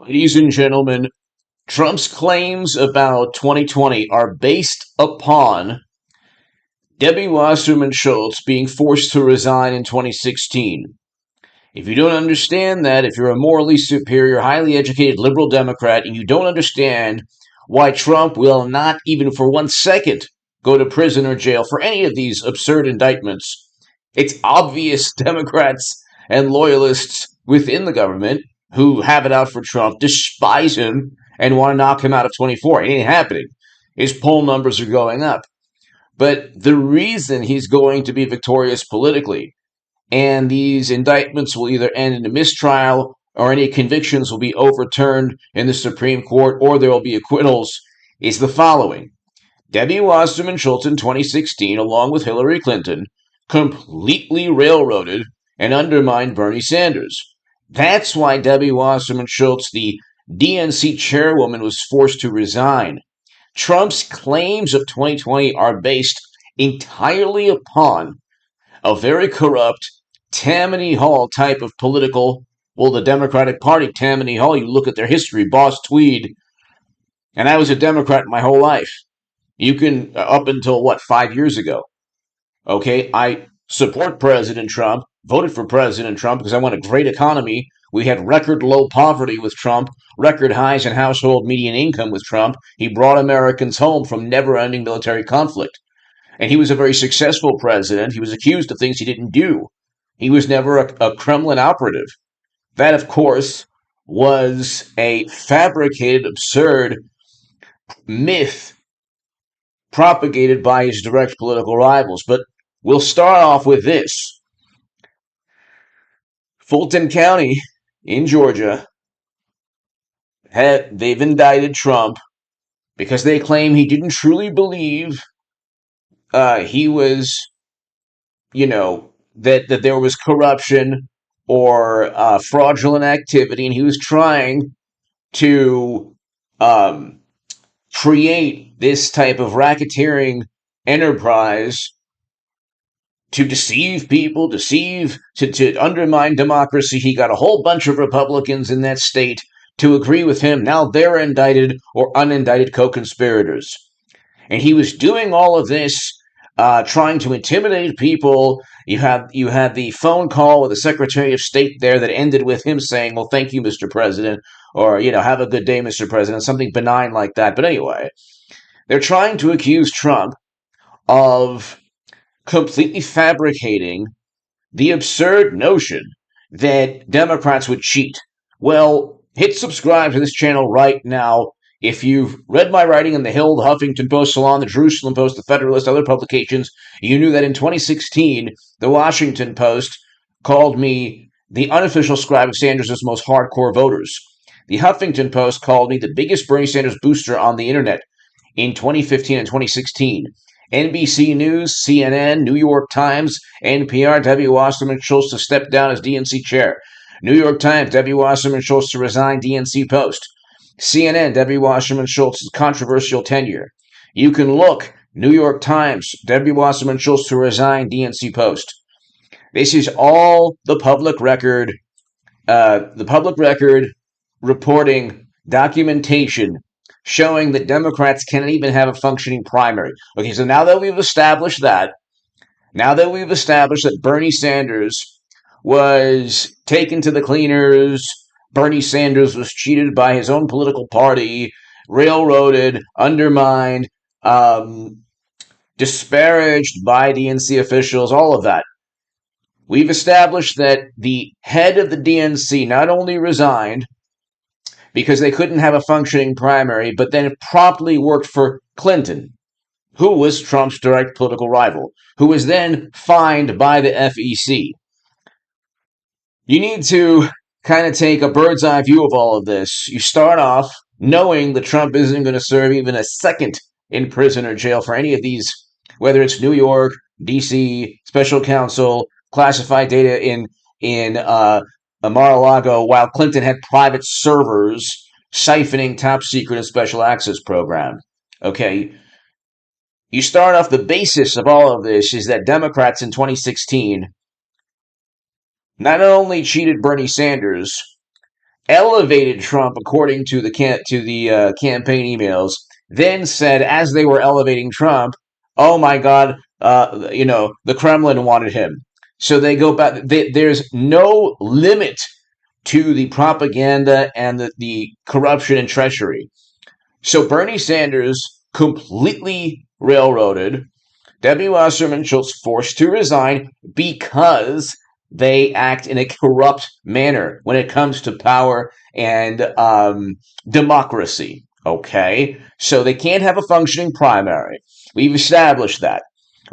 Ladies and gentlemen, Trump's claims about 2020 are based upon Debbie Wasserman Schultz being forced to resign in 2016. If you don't understand that, if you're a morally superior, highly educated liberal Democrat, and you don't understand why Trump will not even for 1 second go to prison or jail for any of these absurd indictments, it's obvious Democrats and loyalists within the government who have it out for Trump despise him and want to knock him out of 24. It ain't happening. His poll numbers are going up. But the reason he's going to be victorious politically, and these indictments will either end in a mistrial or any convictions will be overturned in the Supreme Court or there will be acquittals, is the following. Debbie Wasserman Schultz in 2016, along with Hillary Clinton, completely railroaded and undermined Bernie Sanders. That's why Debbie Wasserman Schultz, the DNC chairwoman, was forced to resign. Trump's claims of 2020 are based entirely upon a very corrupt Tammany Hall type of political, the Democratic Party, Tammany Hall, you look at their history, Boss Tweed, and I was a Democrat my whole life. You can, up until 5 years ago. Okay, I support President Trump, voted for President Trump because I want a great economy. We had record low poverty with Trump, record highs in household median income with Trump. He brought Americans home from never-ending military conflict. And he was a very successful president. He was accused of things he didn't do. He was never a Kremlin operative. That, of course, was a fabricated, absurd myth propagated by his direct political rivals. But we'll start off with this. Fulton County in Georgia, they've indicted Trump because they claim he didn't truly believe he was, that there was corruption or fraudulent activity, and he was trying to create this type of racketeering enterprise to deceive people, to undermine democracy. He got a whole bunch of Republicans in that state to agree with him. Now they're indicted or unindicted co-conspirators. And he was doing all of this, trying to intimidate people. You had the phone call with the Secretary of State there that ended with him saying, well, thank you, Mr. President, or, have a good day, Mr. President, something benign like that. But anyway, they're trying to accuse Trump of completely fabricating the absurd notion that Democrats would cheat. Well, hit subscribe to this channel right now. If you've read my writing in The Hill, the Huffington Post, Salon, the Jerusalem Post, the Federalist, other publications, you knew that in 2016, the Washington Post called me the unofficial scribe of Sanders' most hardcore voters. The Huffington Post called me the biggest Bernie Sanders booster on the internet in 2015 and 2016. NBC News, CNN, New York Times, NPR, Debbie Wasserman Schultz to step down as DNC chair. New York Times, Debbie Wasserman Schultz to resign DNC post. CNN, Debbie Wasserman Schultz's controversial tenure. You can look, New York Times, Debbie Wasserman Schultz to resign DNC post. This is all the public record reporting documentation showing that Democrats can't even have a functioning primary. Okay, so now that we've established that Bernie Sanders was taken to the cleaners, Bernie Sanders was cheated by his own political party, railroaded, undermined, disparaged by DNC officials, all of that. We've established that the head of the DNC not only resigned because they couldn't have a functioning primary, but then it promptly worked for Clinton, who was Trump's direct political rival, who was then fined by the FEC. You need to kind of take a bird's eye view of all of this. You start off knowing that Trump isn't going to serve even a second in prison or jail for any of these, whether it's New York, D.C., special counsel, classified data in Mar-a-Lago, while Clinton had private servers siphoning top secret and special access program. Okay, you start off, the basis of all of this is that Democrats in 2016 not only cheated Bernie Sanders elevated Trump according to the campaign emails. Then said, as they were elevating Trump, "Oh my God, the Kremlin wanted him." So they go back. There's no limit to the propaganda and the corruption and treachery. So Bernie Sanders completely railroaded. Debbie Wasserman Schultz forced to resign because they act in a corrupt manner when it comes to power and democracy. Okay? So they can't have a functioning primary. We've established that.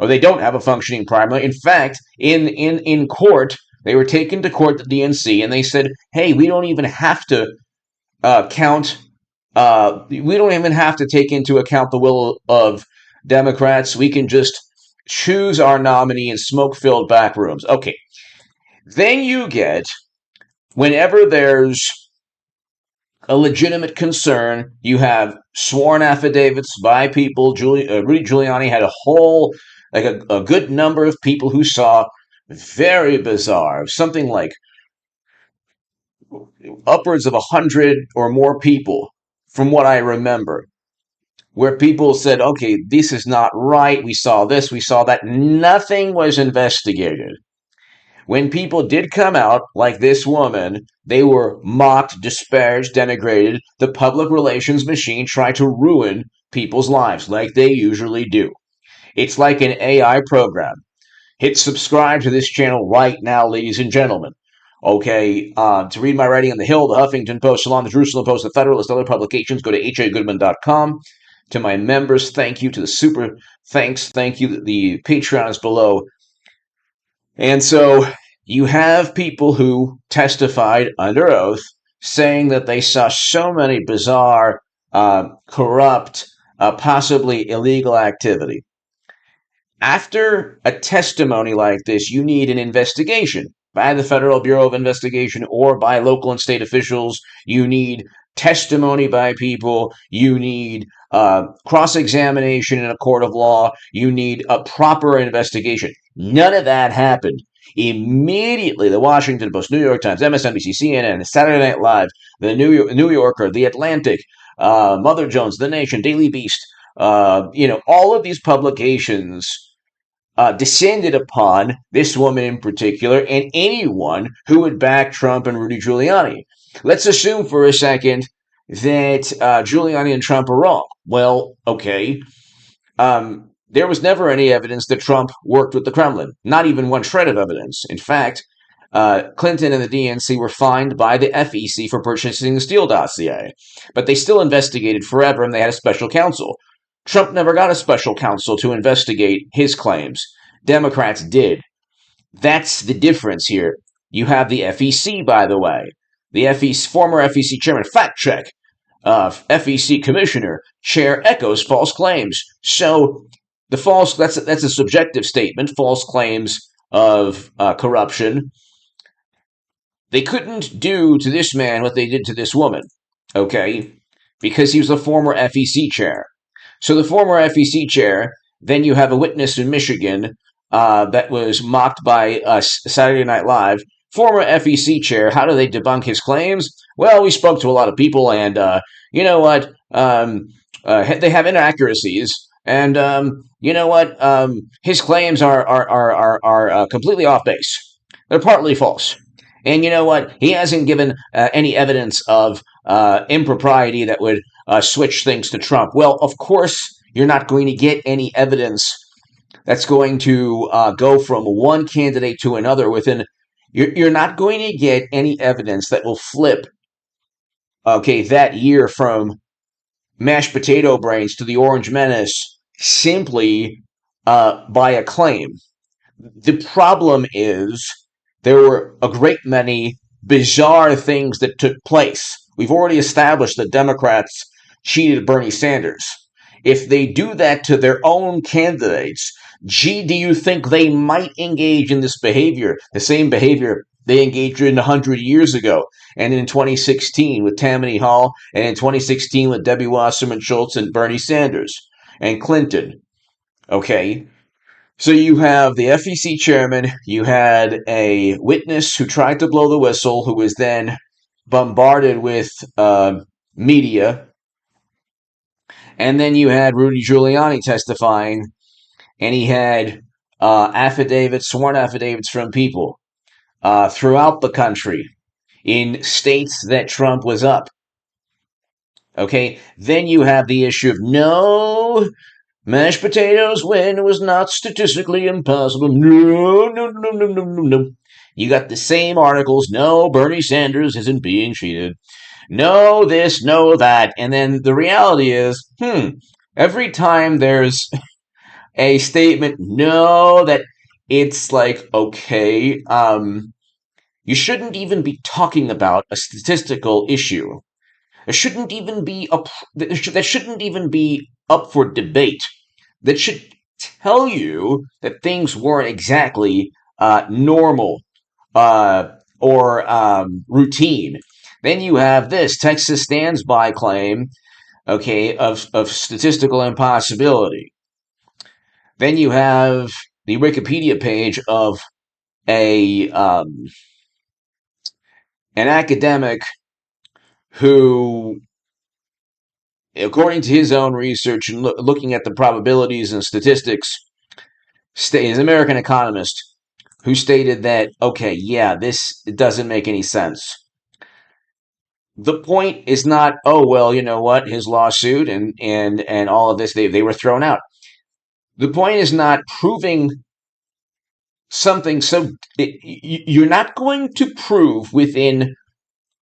Or they don't have a functioning primary. In fact, in court, they were taken to court, the DNC, and they said, hey, we don't even have to count. We don't even have to take into account the will of Democrats. We can just choose our nominee in smoke-filled back rooms. Okay. Then you get, whenever there's a legitimate concern, you have sworn affidavits by people. Rudy Giuliani had a whole, like a good number of people who saw very bizarre, something like upwards of 100 or more people, from what I remember, where people said, okay, this is not right. We saw this, we saw that. Nothing was investigated. When people did come out, like this woman, they were mocked, disparaged, denigrated. The public relations machine tried to ruin people's lives, like they usually do. It's like an AI program. Hit subscribe to this channel right now, ladies and gentlemen. Okay, to read my writing on The Hill, The Huffington Post, Salon, The Jerusalem Post, The Federalist, other publications, go to hagoodman.com. To my members, thank you. To the super thanks, thank you. The Patreon is below. And so you have people who testified under oath saying that they saw so many bizarre, corrupt, possibly illegal activity. After a testimony like this, you need an investigation by the Federal Bureau of Investigation or by local and state officials. You need testimony by people. You need cross-examination in a court of law. You need a proper investigation. None of that happened. Immediately, the Washington Post, New York Times, MSNBC, CNN, Saturday Night Live, the New Yorker, The Atlantic, Mother Jones, The Nation, Daily Beast, all of these publications descended upon this woman in particular and anyone who would back Trump and Rudy Giuliani. Let's assume for a second that Giuliani and Trump are wrong. Well, okay. There was never any evidence that Trump worked with the Kremlin. Not even one shred of evidence. In fact, Clinton and the DNC were fined by the FEC for purchasing the Steele dossier. But they still investigated forever, and they had a special counsel. Trump never got a special counsel to investigate his claims. Democrats did. That's the difference here. You have the FEC, by the way. The former FEC chairman, fact check. FEC commissioner, chair echoes false claims. So that's a subjective statement, false claims of corruption. They couldn't do to this man what they did to this woman, okay, because he was a former FEC chair. So the former FEC chair, then you have a witness in Michigan that was mocked by Saturday Night Live. Former FEC chair, how do they debunk his claims? Well, we spoke to a lot of people, and you know what? They have inaccuracies, and you know what? His claims are completely off base. They're partly false. And you know what? He hasn't given any evidence of impropriety that would switch things to Trump. Well, of course, you're not going to get any evidence that's going to go from one candidate to another within. You're not going to get any evidence that will flip, okay, that year from mashed potato brains to the Orange Menace simply by a claim. The problem is there were a great many bizarre things that took place. We've already established that Democrats cheated Bernie Sanders. If they do that to their own candidates, gee, do you think they might engage in this behavior, the same behavior they engaged in 100 years ago, and in 2016 with Tammany Hall, and in 2016 with Debbie Wasserman Schultz and Bernie Sanders and Clinton? Okay, so you have the FEC chairman, you had a witness who tried to blow the whistle, who was then bombarded with media. And then you had Rudy Giuliani testifying, and he had affidavits, sworn affidavits from people throughout the country in states that Trump was up. Okay, then you have the issue of no, mashed potatoes when it was not statistically impossible. No, no, no, no, no, no, no. You got the same articles. No, Bernie Sanders isn't being cheated. No, this, no, that. And then the reality is, every time there's a statement, no, that it's like, okay, you shouldn't even be talking about a statistical issue. There shouldn't even be that shouldn't even be up for debate. That should tell you that things weren't exactly normal or routine. Then you have this Texas stands by claim, okay, of statistical impossibility. Then you have the Wikipedia page of a an academic who, according to his own research and looking at the probabilities and statistics, is an American economist who stated that, okay, yeah, this doesn't make any sense. The point is not, oh, well, you know what, his lawsuit and all of this, they were thrown out. The point is not proving something so... You're not going to prove within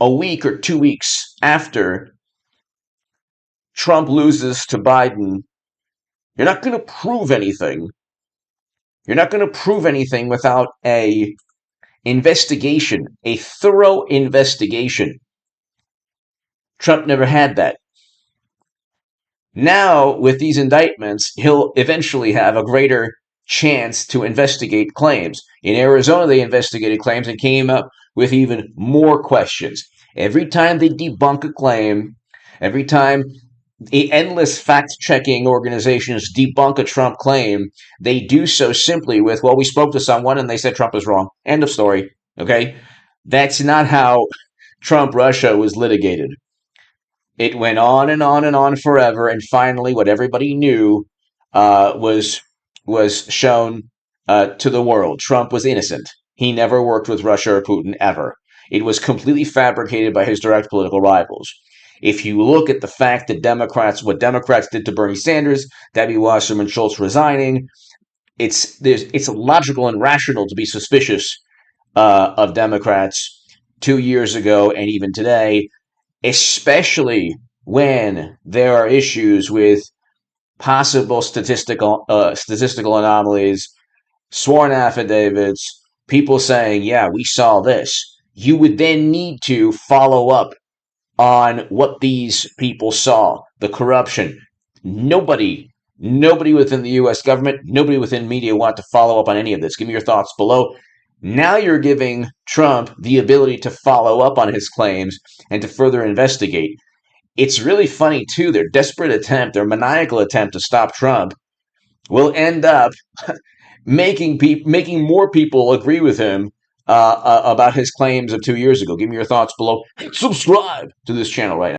a week or 2 weeks after Trump loses to Biden, you're not going to prove anything. You're not going to prove anything without a investigation, a thorough investigation. Trump never had that. Now, with these indictments, he'll eventually have a greater chance to investigate claims. In Arizona, they investigated claims and came up with even more questions. Every time they debunk a claim, every time the endless fact-checking organizations debunk a Trump claim, they do so simply with, well, we spoke to someone and they said Trump is wrong. End of story. Okay? That's not how Trump-Russia was litigated. It went on and on and on forever, and finally what everybody knew was shown to the world. Trump was innocent. He never worked with Russia or Putin, ever. It was completely fabricated by his direct political rivals. If you look at the fact that what Democrats did to Bernie Sanders, Debbie Wasserman Schultz resigning, it's logical and rational to be suspicious of Democrats 2 years ago and even today, especially when there are issues with possible statistical anomalies, sworn affidavits, people saying, yeah, we saw this. You would then need to follow up on what these people saw, the corruption. Nobody within the U.S. government, nobody within media want to follow up on any of this. Give me your thoughts below. Now you're giving Trump the ability to follow up on his claims and to further investigate. It's really funny, too. Their maniacal attempt to stop Trump will end up making more people agree with him about his claims of 2 years ago. Give me your thoughts below. Subscribe to this channel right now.